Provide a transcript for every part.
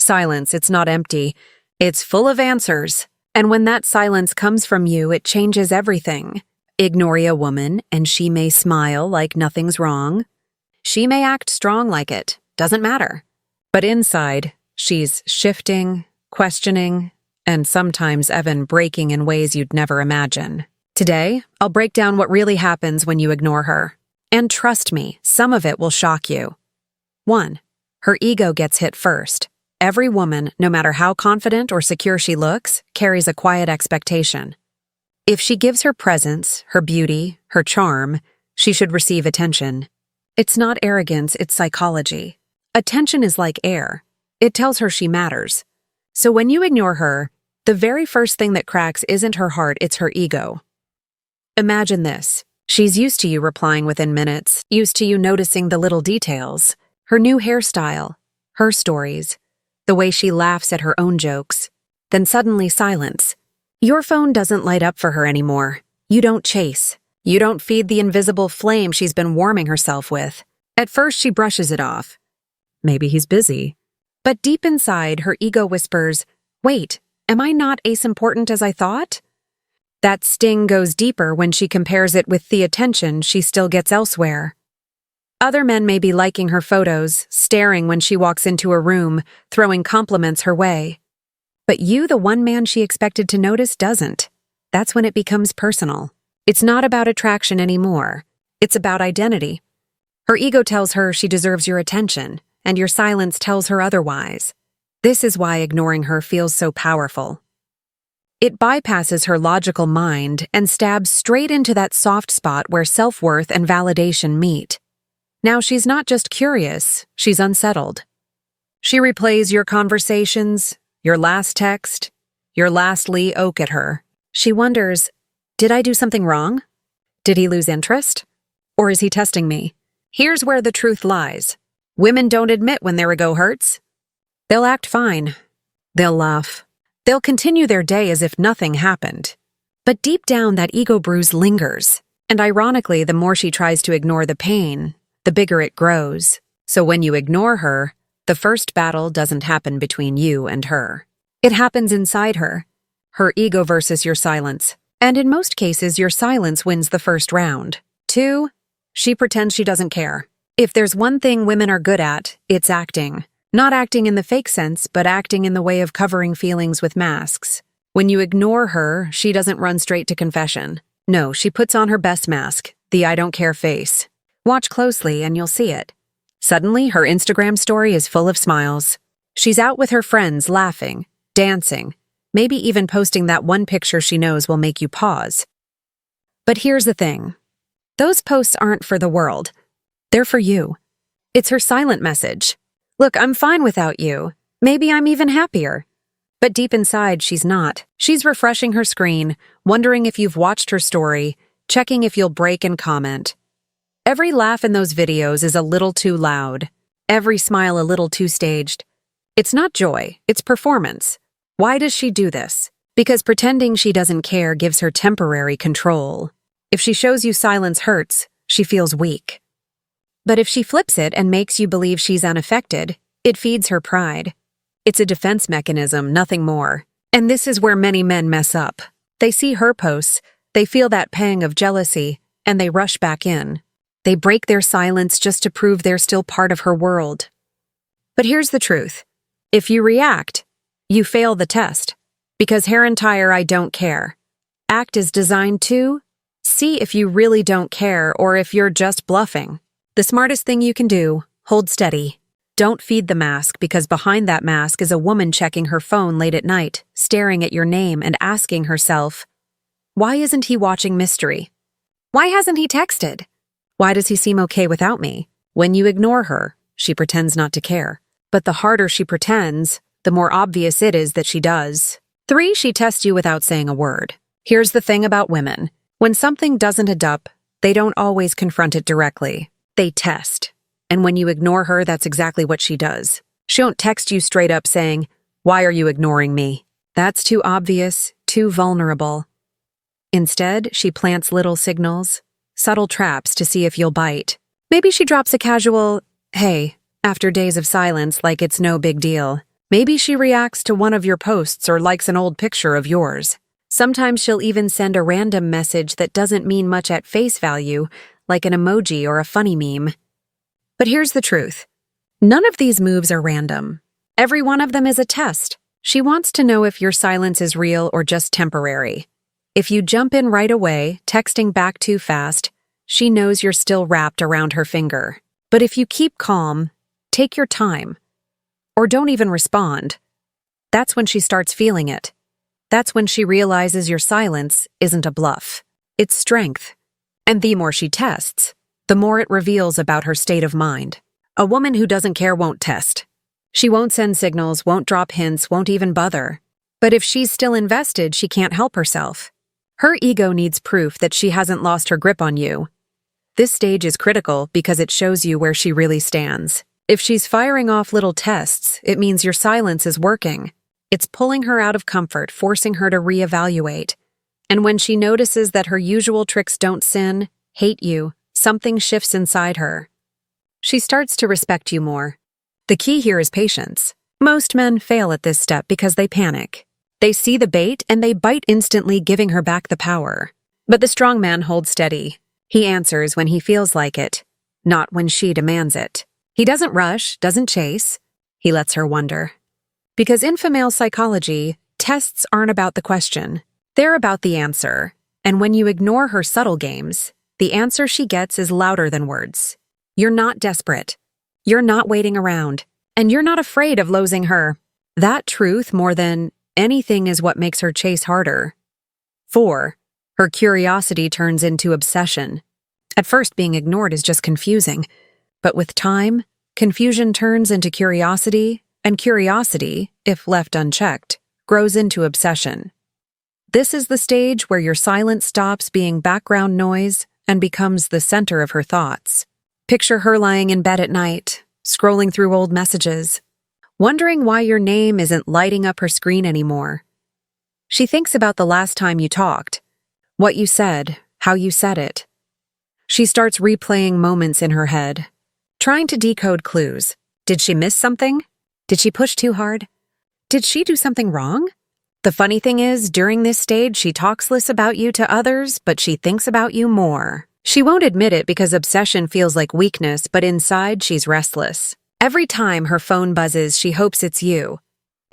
Silence, it's not empty. It's full of answers. And when that silence comes from you, it changes everything. Ignore a woman, and she may smile like nothing's wrong. She may act strong like it. Doesn't matter. But inside, she's shifting, questioning, and sometimes even breaking in ways you'd never imagine. Today, I'll break down what really happens when you ignore her. And trust me, some of it will shock you. 1. Her ego gets hit first. Every woman, no matter how confident or secure she looks, carries a quiet expectation. If she gives her presence, her beauty, her charm, she should receive attention. It's not arrogance, it's psychology. Attention is like air. It tells her she matters. So when you ignore her, the very first thing that cracks isn't her heart, it's her ego. Imagine this. She's used to you replying within minutes, used to you noticing the little details, her new hairstyle, her stories, the way she laughs at her own jokes. Then suddenly silence. Your phone doesn't light up for her anymore. You don't chase. You don't feed the invisible flame she's been warming herself with. At first, she brushes it off. Maybe he's busy. But deep inside, her ego whispers, wait, am I not as important as I thought? That sting goes deeper when she compares it with the attention she still gets elsewhere. Other men may be liking her photos, staring when she walks into a room, throwing compliments her way. But you, the one man she expected to notice, doesn't. That's when it becomes personal. It's not about attraction anymore. It's about identity. Her ego tells her she deserves your attention, and your silence tells her otherwise. This is why ignoring her feels so powerful. It bypasses her logical mind and stabs straight into that soft spot where self-worth and validation meet. Now she's not just curious, she's unsettled. She replays your conversations, your last text, your lastly oak at her. She wonders, did I do something wrong? Did he lose interest? Or is he testing me? Here's where the truth lies. Women don't admit when their ego hurts. They'll act fine. They'll laugh. They'll continue their day as if nothing happened. But deep down, that ego bruise lingers. And ironically, the more she tries to ignore the pain, the bigger it grows. So when you ignore her, the first battle doesn't happen between you and her. It happens inside her. Her ego versus your silence. And in most cases, your silence wins the first round. 2, she pretends she doesn't care. If there's one thing women are good at, it's acting. Not acting in the fake sense, but acting in the way of covering feelings with masks. When you ignore her, she doesn't run straight to confession. No, she puts on her best mask, the I don't care face. Watch closely and you'll see it. Suddenly, her Instagram story is full of smiles. She's out with her friends, laughing, dancing, maybe even posting that one picture she knows will make you pause. But here's the thing. Those posts aren't for the world. They're for you. It's her silent message. Look, I'm fine without you. Maybe I'm even happier. But deep inside, she's not. She's refreshing her screen, wondering if you've watched her story, checking if you'll break and comment. Every laugh in those videos is a little too loud. Every smile a little too staged. It's not joy, it's performance. Why does she do this? Because pretending she doesn't care gives her temporary control. If she shows you silence hurts, she feels weak. But if she flips it and makes you believe she's unaffected, it feeds her pride. It's a defense mechanism, nothing more. And this is where many men mess up. They see her posts, they feel that pang of jealousy, and they rush back in. They break their silence just to prove they're still part of her world. But here's the truth. If you react, you fail the test. Because her entire I don't care act is designed to see if you really don't care or if you're just bluffing. The smartest thing you can do, hold steady. Don't feed the mask, because behind that mask is a woman checking her phone late at night, staring at your name and asking herself, why isn't he watching Mystery? Why hasn't he texted? Why does he seem okay without me? When you ignore her, she pretends not to care. But the harder she pretends, the more obvious it is that she does. 3, she tests you without saying a word. Here's the thing about women. When something doesn't add up, they don't always confront it directly. They test. And when you ignore her, that's exactly what she does. She won't text you straight up saying, why are you ignoring me? That's too obvious, too vulnerable. Instead, she plants little signals, subtle traps to see if you'll bite. Maybe she drops a casual, hey, after days of silence like it's no big deal. Maybe she reacts to one of your posts or likes an old picture of yours. Sometimes she'll even send a random message that doesn't mean much at face value, like an emoji or a funny meme. But here's the truth. None of these moves are random. Every one of them is a test. She wants to know if your silence is real or just temporary. If you jump in right away, texting back too fast, she knows you're still wrapped around her finger. But if you keep calm, take your time, or don't even respond, that's when she starts feeling it. That's when she realizes your silence isn't a bluff. It's strength. And the more she tests, the more it reveals about her state of mind. A woman who doesn't care won't test. She won't send signals, won't drop hints, won't even bother. But if she's still invested, she can't help herself. Her ego needs proof that she hasn't lost her grip on you. This stage is critical because it shows you where she really stands. If she's firing off little tests, it means your silence is working. It's pulling her out of comfort, forcing her to reevaluate. And when she notices that her usual tricks don't hate you, something shifts inside her. She starts to respect you more. The key here is patience. Most men fail at this step because they panic. They see the bait and they bite instantly, giving her back the power. But the strong man holds steady. He answers when he feels like it, not when she demands it. He doesn't rush, doesn't chase. He lets her wonder. Because in female psychology, tests aren't about the question. They're about the answer. And when you ignore her subtle games, the answer she gets is louder than words. You're not desperate. You're not waiting around. And you're not afraid of losing her. That truth, more than anything, is what makes her chase harder. 4. Her curiosity turns into obsession. At first, being ignored is just confusing. But with time, confusion turns into curiosity, and curiosity, if left unchecked, grows into obsession. This is the stage where your silence stops being background noise and becomes the center of her thoughts. Picture her lying in bed at night, scrolling through old messages, wondering why your name isn't lighting up her screen anymore. She thinks about the last time you talked, what you said, how you said it. She starts replaying moments in her head, trying to decode clues. Did she miss something? Did she push too hard? Did she do something wrong? The funny thing is, during this stage, she talks less about you to others, but she thinks about you more. She won't admit it because obsession feels like weakness, but inside she's restless. Every time her phone buzzes, she hopes it's you.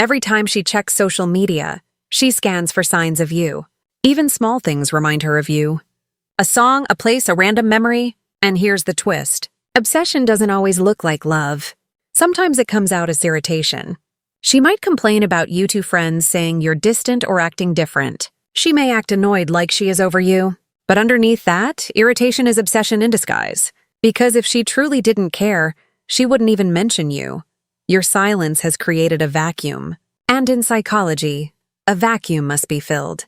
Every time she checks social media, she scans for signs of you. Even small things remind her of you. A song, a place, a random memory. And here's the twist. Obsession doesn't always look like love. Sometimes it comes out as irritation. She might complain about you to friends, saying you're distant or acting different. She may act annoyed like she is over you. But underneath that, irritation is obsession in disguise. Because if she truly didn't care, she wouldn't even mention you. Your silence has created a vacuum. And in psychology, a vacuum must be filled.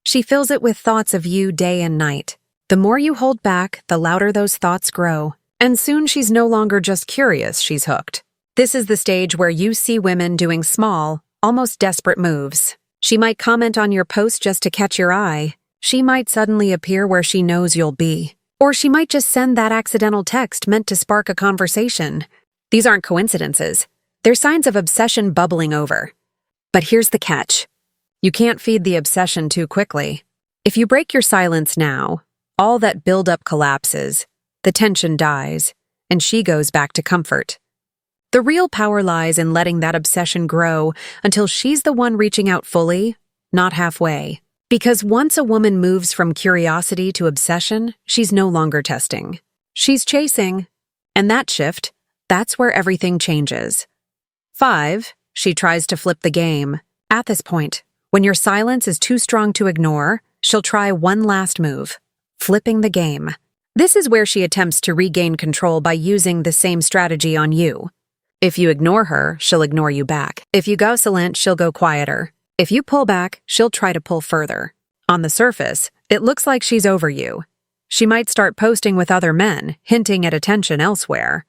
She fills it with thoughts of you day and night. The more you hold back, the louder those thoughts grow. And soon she's no longer just curious, she's hooked. This is the stage where you see women doing small, almost desperate moves. She might comment on your post just to catch your eye. She might suddenly appear where she knows you'll be. Or she might just send that accidental text meant to spark a conversation. These aren't coincidences. They're signs of obsession bubbling over. But here's the catch. You can't feed the obsession too quickly. If you break your silence now, all that buildup collapses, the tension dies, and she goes back to comfort. The real power lies in letting that obsession grow until she's the one reaching out fully, not halfway. Because once a woman moves from curiosity to obsession, she's no longer testing. She's chasing. And that shift, that's where everything changes. 5, she tries to flip the game. At this point, when your silence is too strong to ignore, she'll try one last move, flipping the game. This is where she attempts to regain control by using the same strategy on you. If you ignore her, she'll ignore you back. If you go silent, she'll go quieter. If you pull back, she'll try to pull further. On the surface, it looks like she's over you. She might start posting with other men, hinting at attention elsewhere.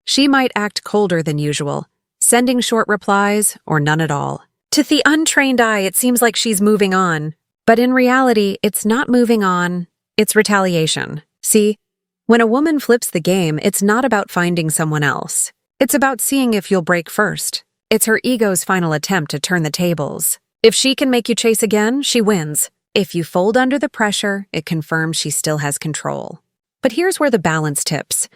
She might act colder than usual, sending short replies or none at all. To the untrained eye, it seems like she's moving on. But in reality, it's not moving on, it's retaliation. See, when a woman flips the game, it's not about finding someone else. It's about seeing if you'll break first. It's her ego's final attempt to turn the tables. If she can make you chase again, she wins. If you fold under the pressure, it confirms she still has control. But here's where the balance tips.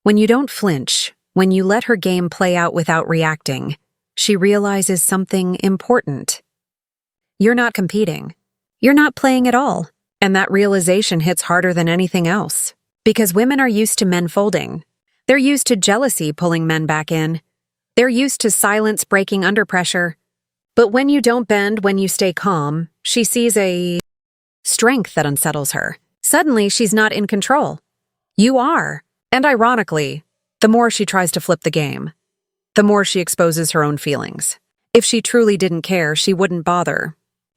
When you don't flinch, when you let her game play out without reacting, she realizes something important. You're not competing. You're not playing at all. And that realization hits harder than anything else. Because women are used to men folding. They're used to jealousy pulling men back in. They're used to silence breaking under pressure. But when you don't bend, when you stay calm, she sees a strength that unsettles her. Suddenly, she's not in control. You are. And ironically, the more she tries to flip the game, the more she exposes her own feelings. If she truly didn't care, she wouldn't bother.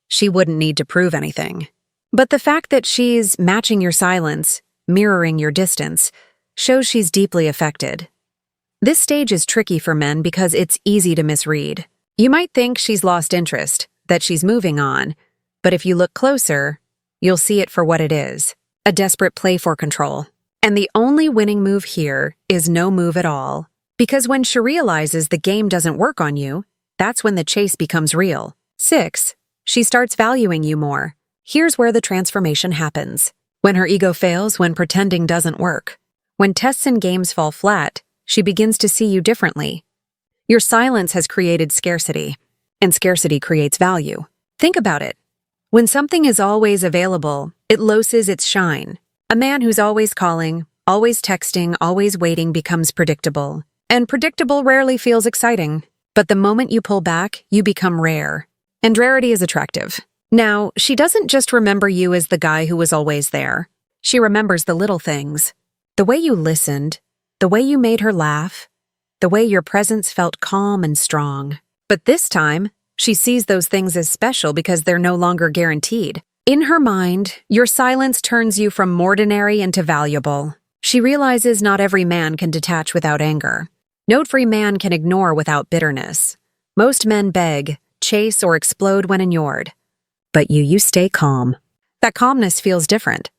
She wouldn't need to prove anything. But the fact that she's matching your silence, mirroring your distance, shows she's deeply affected. This stage is tricky for men because it's easy to misread. You might think she's lost interest, that she's moving on, but if you look closer, you'll see it for what it is, a desperate play for control. And the only winning move here is no move at all, because when she realizes the game doesn't work on you, that's when the chase becomes real. 6. She starts valuing you more. Here's where the transformation happens. When her ego fails, when pretending doesn't work, when tests and games fall flat, she begins to see you differently. Your silence has created scarcity, and scarcity creates value. Think about it. When something is always available, it loses its shine. A man who's always calling, always texting, always waiting becomes predictable. And predictable rarely feels exciting. But the moment you pull back, you become rare. And rarity is attractive. Now, she doesn't just remember you as the guy who was always there. She remembers the little things. The way you listened, the way you made her laugh, the way your presence felt calm and strong. But this time, she sees those things as special because they're no longer guaranteed. In her mind, your silence turns you from ordinary into valuable. She realizes not every man can detach without anger. No every man can ignore without bitterness. Most men beg, chase, or explode when ignored. But you stay calm. That calmness feels different.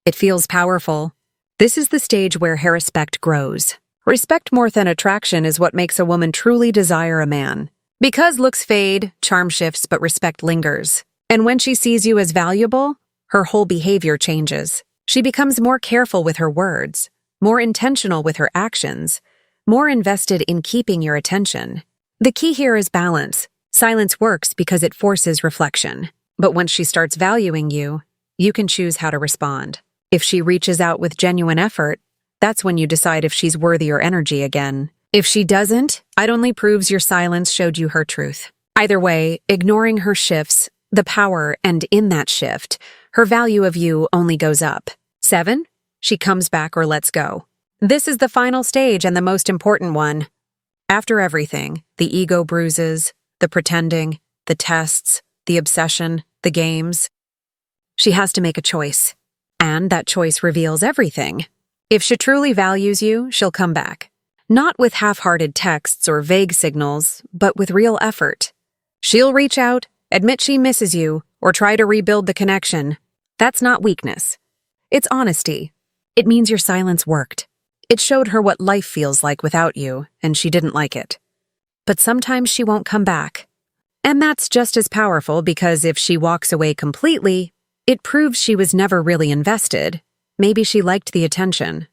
It feels powerful. This is the stage where her respect grows. Respect more than attraction is what makes a woman truly desire a man. Because looks fade, charm shifts, but respect lingers. And when she sees you as valuable, her whole behavior changes. She becomes more careful with her words, more intentional with her actions, more invested in keeping your attention. The key here is balance. Silence works because it forces reflection. But once she starts valuing you, you can choose how to respond. If she reaches out with genuine effort, that's when you decide if she's worthy your energy again. If she doesn't, it only proves your silence showed you her truth. Either way, ignoring her shifts the power, and in that shift, her value of you only goes up. 7. She comes back or lets go. This is the final stage and the most important one. After everything, the ego bruises, the pretending, the tests, the obsession, the games, she has to make a choice. And that choice reveals everything. If she truly values you, she'll come back. Not with half-hearted texts or vague signals, but with real effort. She'll reach out, admit she misses you, or try to rebuild the connection. That's not weakness. It's honesty. It means your silence worked. It showed her what life feels like without you, and she didn't like it. But sometimes she won't come back. And that's just as powerful because if she walks away completely, it proves she was never really invested. Maybe she liked the attention.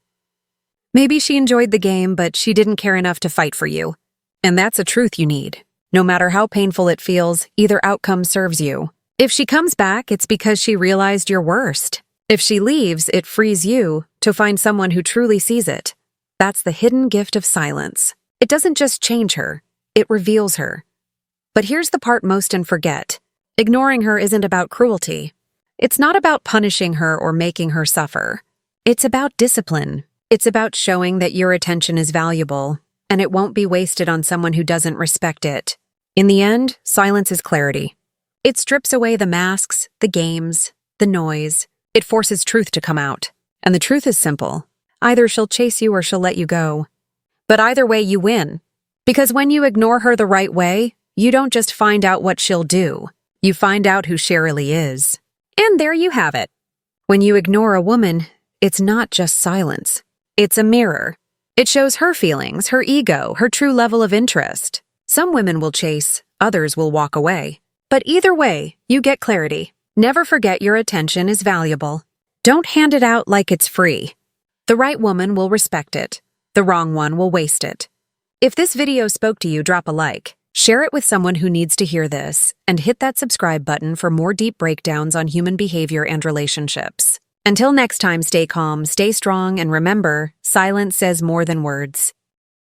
Maybe she enjoyed the game, but she didn't care enough to fight for you. And that's a truth you need. No matter how painful it feels, either outcome serves you. If she comes back, it's because she realized your worst. If she leaves, it frees you to find someone who truly sees it. That's the hidden gift of silence. It doesn't just change her, it reveals her. But here's the part most men forget. Ignoring her isn't about cruelty. It's not about punishing her or making her suffer. It's about discipline. It's about showing that your attention is valuable, and it won't be wasted on someone who doesn't respect it. In the end, silence is clarity. It strips away the masks, the games, the noise. It forces truth to come out. And the truth is simple. Either she'll chase you or she'll let you go. But either way, you win. Because when you ignore her the right way, you don't just find out what she'll do. You find out who she really is. And there you have it. When you ignore a woman, it's not just silence. It's a mirror. It shows her feelings, her ego, her true level of interest. Some women will chase, others will walk away. But either way, you get clarity. Never forget your attention is valuable. Don't hand it out like it's free. The right woman will respect it. The wrong one will waste it. If this video spoke to you, drop a like, share it with someone who needs to hear this, and hit that subscribe button for more deep breakdowns on human behavior and relationships. Until next time, stay calm, stay strong, and remember, silence says more than words.